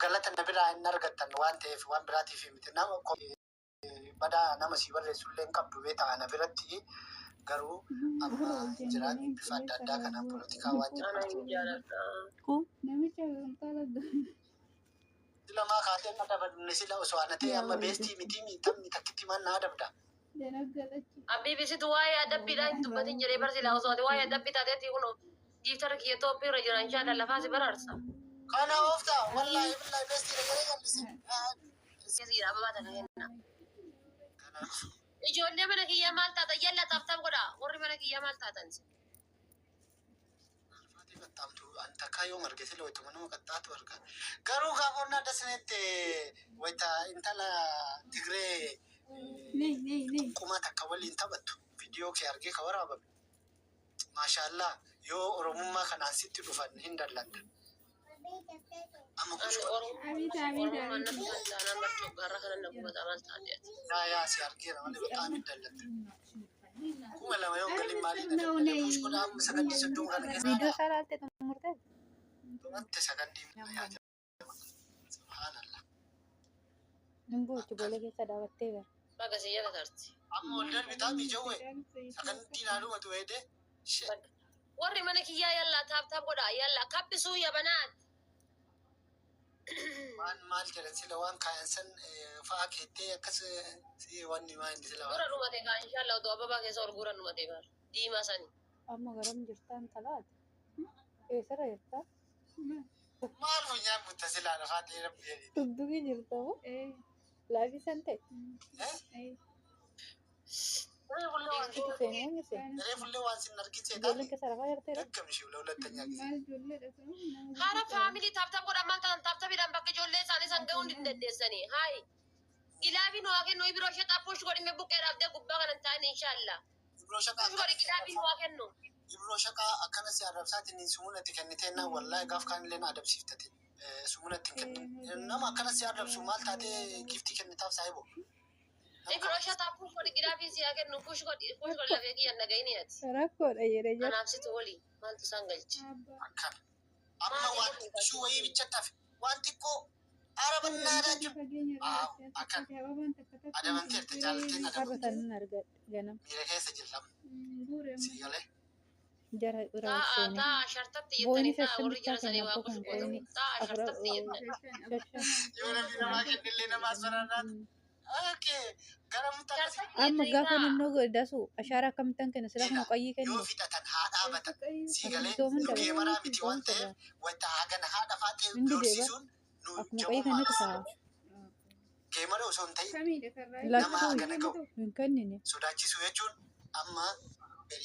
galata na biraa hin argattan waan ta'eef waan biraatiif miti nama badaa nama si barreessullee hin qabdu beektaa ana biratti garuu amma jiraan bifa adda addaa kanaan poolitikaa waan jiru. Lama kaatee adabadne sila osoo ana ta'e amma beestii miti miidhamni takkitti manna adabda. Abbi bisitu waa'ee adabbiidhaan hin dubbatin jedhee barsiisaa osoo ati waa'ee adabbii taateetii kun diiftara kiyya Itoophiyaa irra jiran inshaa lafaa si baraarsa. Kana ooftaa wallaahi billaahi beestii dhagaree jal'ise. Siira babaata kenna. Ijoollee mana kiyyaa maal taatan yalla taaftaaf godha warri mana kiyyaa maal taatan. Qaxxaamtu anta kaayoo marge sila wayituma nama qaxxaatu argaa. Garuu kaafonnaa dasnetti wayita intala Tigree Kuma takka waliin taphattu viidiyoo kee argee ka waraabame. Maashaallah yoo Oromummaa kanaan sitti dhufan hin dallanta. Amma yaa si argeera malee baqaa hin dallanta. Kuma lama yoo galii maalii daldallee puushkoodhaa amma sagandii soddoma kana keessa. Video salaalte tumurte. Tumatti sagandii yaa subhaanallah. Nimbuuchi boole keessa dhaabattee gara. Baga siyya katarti. Amma ol darbitaa miijawwee sagandii naadumatu weedee. Warri mana kiyyaa yalla taaftaaf godha yalla kabbisuu yabanaan. Maal jedhan sila waan kaayan san fa'aa keettee akkas wanni maa inni sila waan. Gura dhumate kaa inshaallah otoo ababaa keessa ol gura dhumate baar diimaa sani. Amma garam jirtaan talaati. Eessarra jirtaa? Maal funyaan mutta silaa lafaa dheeraa bu'ee. Dugdugii jirta moo? Laafii san ta'e? Reefullee waan sin argitee Ijoolleen keessa rafaa jirtee? Dakkamishii hulattanyaa gisee. Haala faamilii taaftaaf godha maal ta'an taaftaafidhaan bakka ijoollee isaanii san ga'uun hin dandeessanii. Haayi. Gilaabii nu waa kennu biroo shaxaa puush godhime buqqee dhaabdee gubbaa kanan ta'an inshaallah. Ibroo shaqaa Puush godhi gilaabii nu waa kennu. Ibroo shaqaa akkana si arrabsaatiin sumuunatti kenniteenna wallaahi gaaf kaanillee na adabsiiftate. Sumuunatti hin kennin. Nama akkana si arrabsu maal taatee giftii kennitaaf saayiboo. Ibroo shaxaa puush godhi gilaabii si haa kennu puush godhi lafee kiyyan dhaga'ini ati. Rakkoodha jedhee jira. Anaafsitu wali maaltu isaan galchi. Akkana. Amma waan ishuu wayii bichattaaf waan xiqqoo arabannaadhaa jiru. Akkana. Adabanteerta jaalatteen Har'a adabanteerta. sanin arga ganam. Miira keessa jirrama. Sii galee. Jara biraa seenee. Taa shartatti Booni jettanii taa warri sassanbichaa jira sanii kan waa abboo puush kan godhu. ta'ini. Taa shartatti jettanii. Yoo namni namaa kennillee namaa asfaraarraati. Okay. Gara mutaati. Amma gaafa nannoo godhasu ashaaraa akkamittan kenna sila kana qayyii kennu. Yoo fidhatan haa dhaabatan. Sii galee geemaraa miti waan ta'eef wanta hagana haa dhafaatee doorsisuun nu Akkuma qayyii kanatti ta'a. geemara osoo hin ta'in nama Lakkuu hagana ga'u hin kennine. sodaachisuu jechuun amma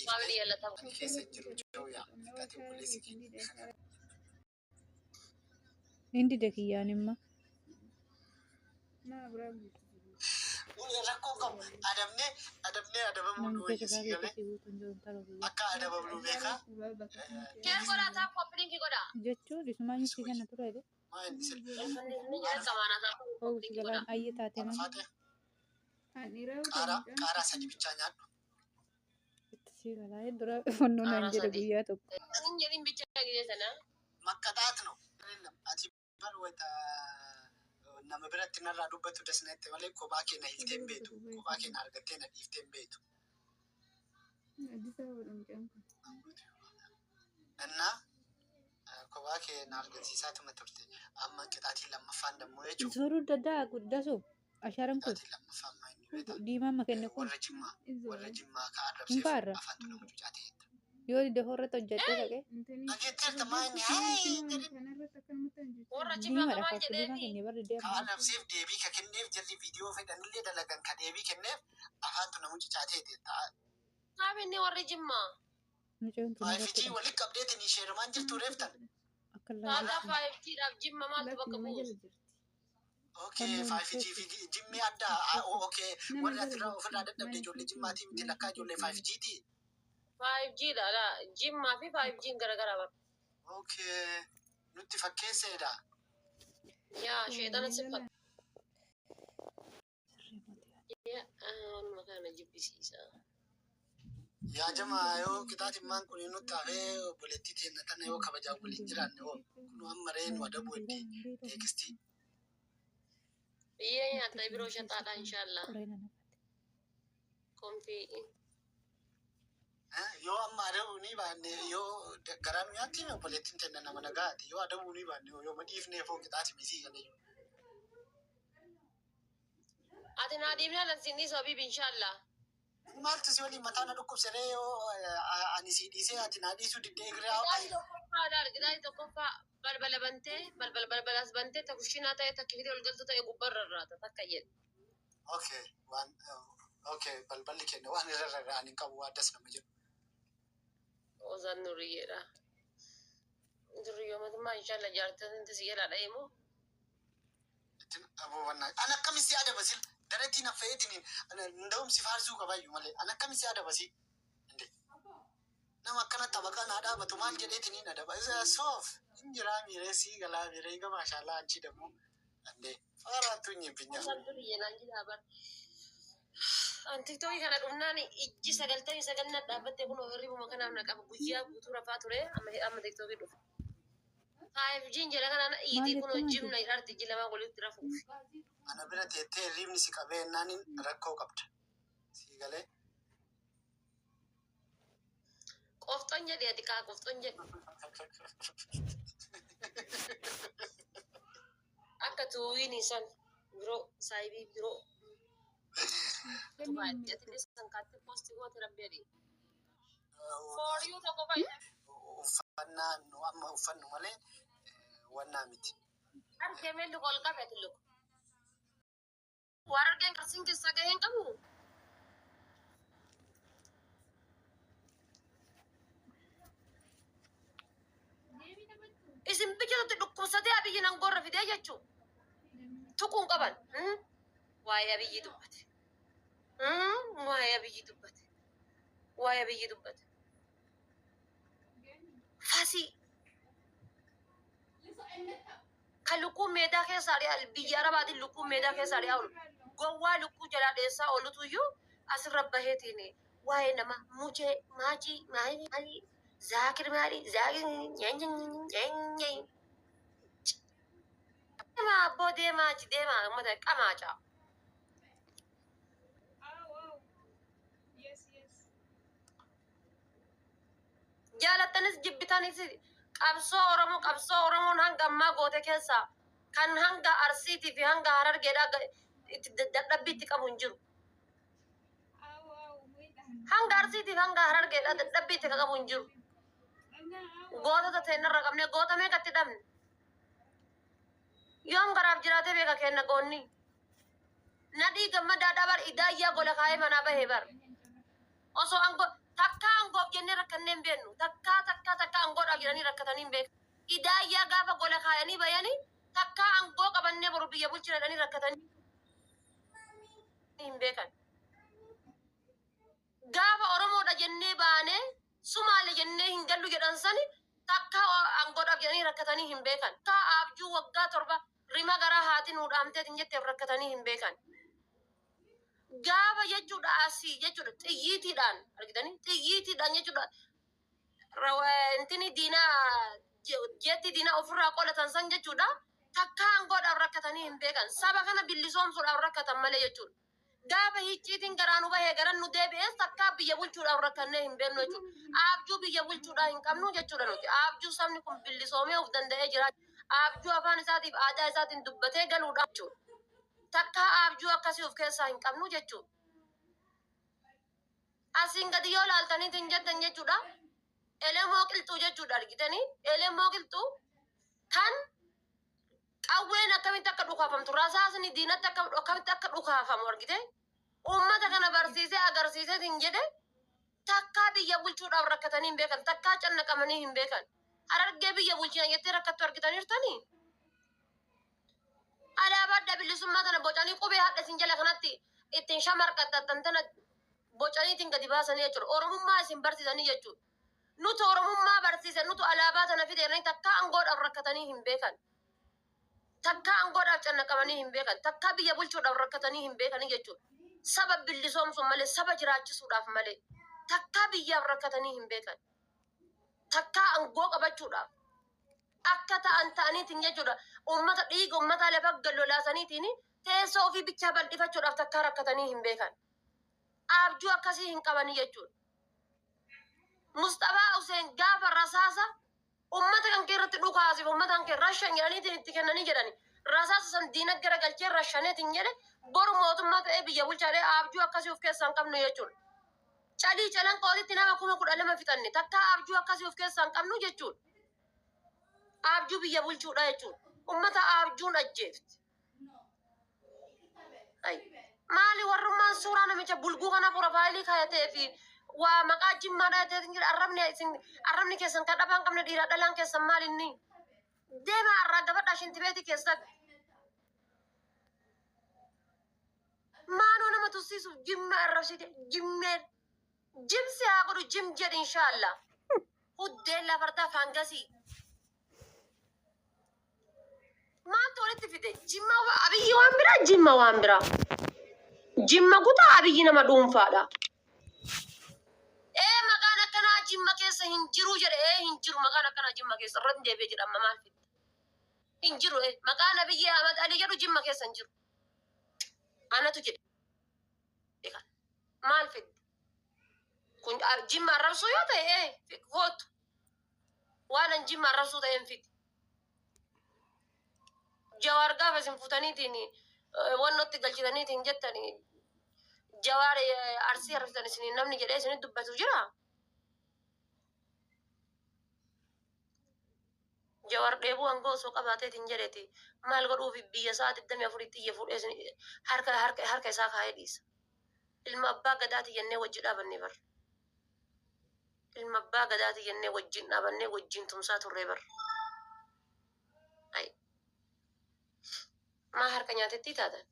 Maamilii yallatamu. keessa jiru jiru yaa fixatee buleessi keenya. Hindi dakiyyaan imma. Rakkoo qabu adabnee adabamuu Namni wayya keessa sii galee keessatti guutuun jiru tala guyyaa. akka adabamnu beekaa Kee godhaa taa koppiliinki godhaa. Jechuun isumaan itti kana ture de. maa inni sirbi Inni jedhan qamaanaa taa Oomishu koppiliinki galaan godhaa. ayyee taate nama faate qaaraa sadi bichaa nyaadhu. itti sii galaa dura fannoo naan jedhe guyyaa tokko. Ani jedhin bichaa gidee sana. Makkataat no ati bar wayta nama biratti narraa dubbatu dasnetti malee kophaa keenya hiiftee hin beektu kophaa keenya argattee na dhiiftee hin beektu. Innaa kophaa keenya argisiisaatuma turte amma qixaatiin lammaffaan dammoo jechuudha. Suuruu daddaa guddasu ashaaraan kun Qixaatiin lammaffaan maa inni beektaa? diimaa makenne kun warra jimmaa ka hin arrabseef baarra. afaantu nama cucaatee jetta. Yoo dafoo irratti hojjettee dhaqee Dhageetteerta maa inni hayi Warra jibaa diimaadha qabaal fakki diimaa jedheeni. kennee barri ka deema. arrabseef deebii ka kenneef jalli viidiyoo fedhanillee dalagan ka deebii kenneef afaantu nama cucaatee jetta. Qaabinni warri jimmaa. Mucaan tun irratti Faayifijii walitti qabdeetiin sheeramaan jirtu reeftan. akka Taataa laafee. faayiftiidhaaf jimma maaltu bakka bu'u. Okay, faayifijii fi jimmii addaa. Okay, warri asirraa ofirraa dadhabde ijoollee jimmaatii miti lakkaa ijoollee faayifijiiti. 5G dha laa jimmaa fi 5G garagara bara. Okay, nutti fakkeesseedha. Yaa sheexana siffata. Yaa anuma kana jibbisiisa. yaa jamaa yoo qixaatimmaan kun inni taa'ee obboleettii teenya tana yoo kabajaa waliin jiraanne hoo kun amma reen wadabu itti teekistii. Biyyee nyaata biroo shataadha inshaallah. Konfii. Yoo amma adabuu ni baanne yoo garaa nyaatti obboleettiin teenya nama nagaati yoo adabuu ni baanne yoo madhiifnee foo qixaati misii galee. Ati naa dhiibnaa lansinii sobiib inshaallah. Maaltu si waliin mataa na dhukkubsiree yoo ani si dhiisee ati naa dhiisuu diddee egeree haa ta'e. Gidaayi tokkoffaa balbala bantee balbalas bantee ta kushinaa ta'e takka fidee ol galtu ta'e gubbarra irraata takka jedhe. Okay, balballi kenna waan irra rarra'an hin qabu addas nama jedhu. Ozan Nuriyyeedha. Duriyyoomatumaa inshaallah jaartatatti si jedhaa dha'imoo. An akkamitti adaba sil dareetiin affeetiin nda'um si faarsuu qabayyuu malee an akkamitti adaba si nama akkanatti tabaqaa naa dhaabatu maal jedheetiin adaba soof injiraa miiree sii galaa miiree eega maashaallah anchi dammoo andee faaraattuu nyibbinya. Ozan Nuriyyeedhaan jedhaa bar. Antiktooki kana dhumnaan ijji 99 dhaabbattee kun hirribuma kanaaf na qaba guyyaa guutuu rafaa ture amma tiktooki dhufa. 5G'n jedha kanaan iitii kun hojjimna irratti ijji lamaa walitti rafuuf. Ana bira teettee hirribni si qabee naanin rakkoo qabda. Sii galee. Qofxon jedhe ati kaa qofxon jedhe. Akka tuwiin san biroo saayibii biroo. Tubaayyatiin isaan kaatti poostii goote rabbeedhi. Fooriyuu tokko fayyada. Uffannaa nu amma uffannu malee wannaa miti. Argee luka ol qabeeti luka. Waan argeen qarsiin keessaa gaheen qabu. Isin biqiltuutti dhukkubsatee abiyyi nan gorra fidee jechuun tuquun qaban. Waa'ee abiyyi dubbate. Waa'ee abiyyi dubbate. Waa'ee abiyyi dubbate. Fasii. Kan lukkuun meedaa keessaa dhiyaa biyya arabaatiin lukkuun meedaa keessaa dhiyaa oolu. Gowwaa lukkuu jalaa dheessaa oolutu iyyuu asirra baheetiin waa'ee nama muchee maachii maali zaakir maali zaakir nyaanyi. Deemaa abboo deemaa deemaa uummata qamaacaa. Jaalattanis jibbitanis qabsoo Oromoon hanga ammaa goote keessaa kan hanga Arsiitii fi hanga Harargeedhaa itti dadhabbii itti qabu hin jiru. Hanga Arsiitii fi hanga Harargeedhaa dadhabbii itti qabu hin jiru. Gootota ta'ennarra qabnee goota meeqatti dhabne. Yoom garaaf jiraatee beeka kenna goonni. Nadhii gammadaadhaa bar idaayyaa gola kaayee manaa bahee bar. Osoo angoo takka angoof jennee rakkannee hin beeknu. Takka angoodhaaf jedhanii rakkatanii hin beeku. Idaayyaa gaafa gola kaayanii bayanii takka angoo qabannee boru biyya bulchina jedhanii rakkatanii hin beekan. Gaafa Oromoodha jennee baanee Sumaalee jennee hin gallu jedhan sani takka angoodhaaf jedhanii rakkatanii hin beekan. Takka abjuu waggaa 7 rima garaa haati nuu dhaamteetiin jetteef rakkatanii hin beekan. Gaafa jechuudha asii jechuudha xiyyiitiidhaan argitanii xiyyiitiidhaan jechuudha intini diinaa jetti diinaa ofirraa qolatan san jechuudha takka angoodhaaf rakkatanii hin beekan. Saba kana bilisoomsuudhaaf rakkatan malee jechuudha. Gaafa hicciitiin garaanu bahee garan nu deebi'ees takka biyya bulchuudhaaf rakkannee hin beeknu jechuudha. Abjuu biyya bulchuudhaa hin qabnu jechuudha nuti. Abjuu sabni kun bilisoomee of danda'ee jira. Abjuu afaan isaatiif aadaa isaatiin dubbatee galuudha jechuudha. Takka abjuu akkasii of keessaa hin qabnu jechuudha. Asiin gadi yoo laaltaniitiin jettan jechuudha. Elemoo qilxuu jechuudha argitanii. Elemoo qilxuu kan qawween akkamitti akka dhukaafamtu rasaasni diinatti akkamitti akka dhukaafamu argite. Uummata kana barsiisee agarsiiseetiin jedhe takka biyya bulchuudhaaf rakkatanii hin beekan. Takka cannaqamanii hin beekan. Harargee biyya bulchina jettee rakkattu argitaniirtanii. Alaabaa adda bilisummaa kana bocanii qubee hadha isin jala kanatti ittiin shamarqattan tana bocaniitiin gadi baasanii jechuudha. Oromummaa isin barsiisanii jechuudha. Nuti Oromummaa barsiisan nuti alaabaa tana fidanii takka angoodhaaf rakkatanii hin beekan. Takka angoodhaaf cannaqamanii hin beekan. Takka biyya bulchuudhaaf rakkatanii hin beekanii jechuudha. Saba bilisoomsuun malee saba jiraachisuudhaaf malee. takkaa biyyaaf rakkatanii hin beekan. Takkaa aangoo qabachuudhaaf akka ta'aniitiin jechuudha. Uummata dhiiga uummataa lafa gallolaasaniitiin teessoo ofii bichaa bal'ifachuudhaaf takkaa rakkatanii hin beekan. Abjuu akkasii hin qabanii jechuudha. Mustafaa Hussein gaafa rasaasa uummata kan kee irratti dhukaasiif uummata kan kee rashan jedhaniitiin itti kennanii jedhani. Rasaasa san diina garagalchee rashaneetiin jedhe boru mootummaa ta'ee biyya bulchaadhee abjuu akkasii of keessaa hin qabnu jechuudha. Calii calan qootitti nama 12,000 fixanne takkaa abjuu akkasii of keessaa hin qabnu jechuudha. Abjuu biyya bulchuudha jechuudha. Uummata abjuun ajjeefti. Maali warrummaan suuraa namicha bulguu kana porofaayilii kaayatee fi waa maqaa jimmaadhaa ta'eetiin jedha arrabni keessan kan dhabaan qabne dhiiraa dhalaan keessan maali inni? Deema arraa gabadhaa shintibeetii keessatti. Maanoo nama tussiisuuf jimma arrabsite jimmeen. Jimsi haa godhu jim jedhi inshaallah. Huddeen lafartaa faangasii. Maaltu walitti fide? Jimma abiyyi waan biraa jimma waan biraa. Jimma kutaa abiyyi nama dhuunfaadha. Maqaan akkanaa jimma keessa hin jiru jedhe hin jiru maqaan akkanaa jimma keessa irratti deebi'ee jedha amma maal fidda? Hin jiru maqaan Abiyyi Ahmad Ali jedhu jimma keessa hin jiru. Anatu jedhe. Maal fidda? Kun jimma arrabsuu yoo ta'e hootu. Waan an jimma arrabsuu ta'e hin fidda. Jawaar gaafa isin fuutaniitiin wannotti galchitaniitiin jettanii Jawaar arsii arsitan isin namni jedhee isin dubbatu jira. Jawaar dheebuu hangoo osoo qabaateetiin jedheeti maal godhuuf biyya isaa 24 xiyya fuudhee isin harka isaa kaa'ee dhiisa. Ilma abbaa gadaati jennee wajji dhaabannee bar. Ilma abbaa gadaati jennee wajjin dhaabannee wajjin tumsaa turree bar. Maa harka nyaatetti taatan?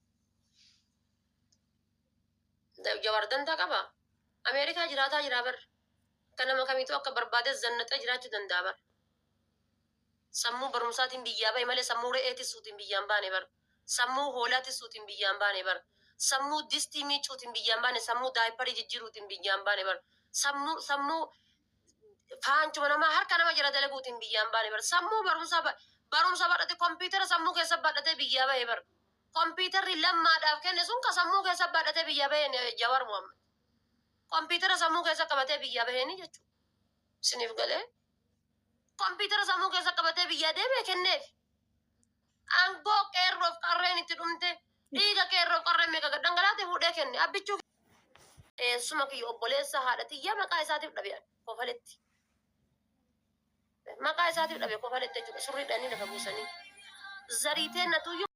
Jawaar dantaa qaba. Ameerikaa jiraataa jira bar. Kan nama kamiitu akka barbaade zannaxee jiraachuu danda'a bar. Sammuu barumsaatiin biyyaa bahe malee sammuu re'eetis suutiin biyyaan baane bar. Sammuu hoolaatis suutiin biyyaan baane bar. Sammuu distii miicuutiin biyyaan baane sammuu daayiparii jijjiiruutiin biyyaan baane bar. Sammuu faanchuma namaa harka nama jira dalaguutiin biyyaan baane bar. Sammuu barumsa badhate kompiitara sammuu keessa badhatee biyyaa bahe bar. Kompiitarri lammaadhaaf kenne sun ka sammuu keessa badhatee biyyaa bahe Jawaar Muhammad. Kompiitara sammuu keessa qabatee biyyaa baheni jechuudha. Isiniif galee kompiitara sammuu keessa qabatee biyyaa deemee kenneef. Aangoo qeerroof qarreen itti dhumte dhiiga qeerroof qarreen meeqa dhangalaate fuudhee kenne abbichuu. Eessuma kiyya obboleessa haadha xiyyaa maqaa isaatiif dhabe kofaletti. Maqaa isaatiif dhabe kofaletti jechuudha. Surriidhaanii lafa buusanii. Zariiteen natuyyuu.